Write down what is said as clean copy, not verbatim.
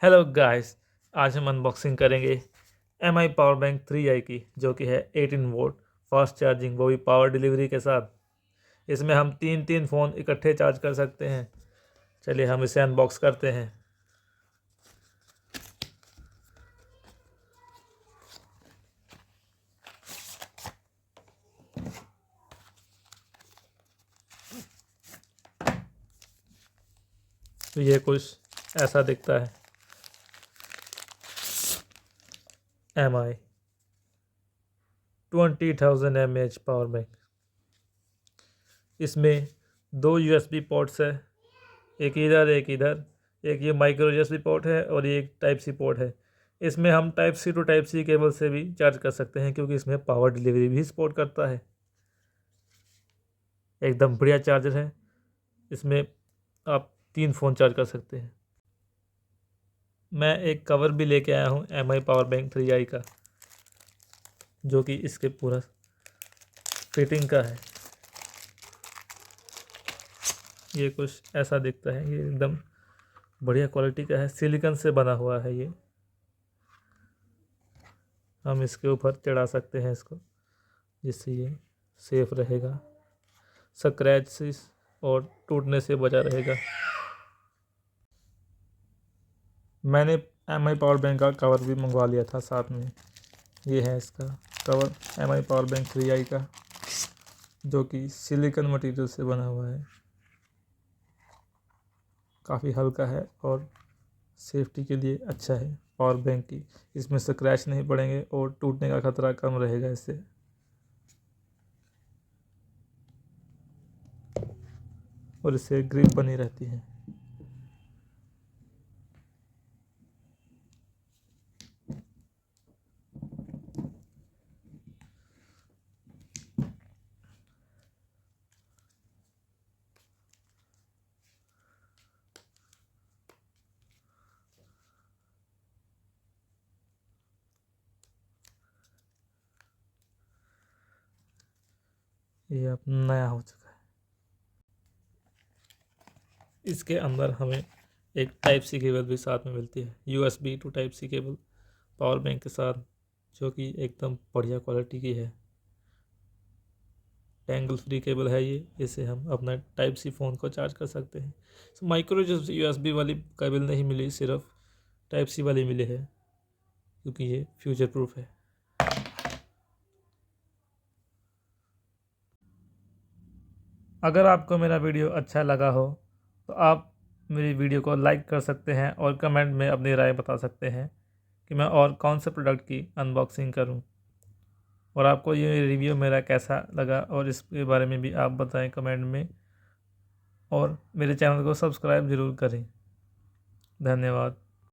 Hello guys, आज हम unboxing करेंगे एम आई पावर बैंक 3i की, जो कि है 18 वोल्ट फास्ट चार्जिंग, वो भी पावर डिलीवरी के साथ। इसमें हम तीन तीन फ़ोन इकट्ठे चार्ज कर सकते हैं। चलिए हम इसे अनबॉक्स करते हैं। तो ये कुछ ऐसा दिखता है। एम आई 20,000 mAh पावर बैंक। इसमें दो USB पोर्ट्स है, एक इधर एक इधर। एक ये माइक्रो USB पोर्ट है और ये एक टाइप सी पोर्ट है। इसमें हम type C to type C cable से भी चार्ज कर सकते हैं, क्योंकि इसमें पावर डिलीवरी भी सपोर्ट करता है। एकदम बढ़िया चार्जर है। इसमें आप तीन फ़ोन चार्ज कर सकते हैं। मैं एक कवर भी लेके आया हूँ एम आई पावर बैंक 3i का, जो कि इसके पूरा फिटिंग का है। ये कुछ ऐसा दिखता है। ये एकदम बढ़िया क्वालिटी का है, सिलिकॉन से बना हुआ है। ये हम इसके ऊपर चढ़ा सकते हैं इसको, जिससे ये सेफ रहेगा, स्क्रैच से और टूटने से बचा रहेगा। मैंने एम आई पावर बैंक का कवर भी मंगवा लिया था साथ में। ये है इसका कवर एम आई पावर बैंक 3i का, जो कि सिलिकॉन मटेरियल से बना हुआ है। काफ़ी हल्का है और सेफ्टी के लिए अच्छा है पावर बैंक की। इसमें स्क्रैच नहीं पड़ेंगे और टूटने का खतरा कम रहेगा इससे। और इससे ग्रिप बनी रहती है। ये अब नया हो चुका है। इसके अंदर हमें एक टाइप सी केबल भी साथ में मिलती है, USB to type C cable power bank के साथ, जो कि एकदम बढ़िया क्वालिटी की है। टैंगल फ्री केबल है ये। इसे हम अपना टाइप सी फ़ोन को चार्ज कर सकते हैं। माइक्रो USB वाली केबल नहीं मिली, सिर्फ टाइप सी वाली मिली है, क्योंकि ये फ्यूचर प्रूफ है। अगर आपको मेरा वीडियो अच्छा लगा हो तो आप मेरी वीडियो को लाइक कर सकते हैं और कमेंट में अपनी राय बता सकते हैं कि मैं और कौन से प्रोडक्ट की अनबॉक्सिंग करूं। और आपको ये रिव्यू मेरा कैसा लगा और इसके बारे में भी आप बताएं कमेंट में। और मेरे चैनल को सब्सक्राइब ज़रूर करें। धन्यवाद।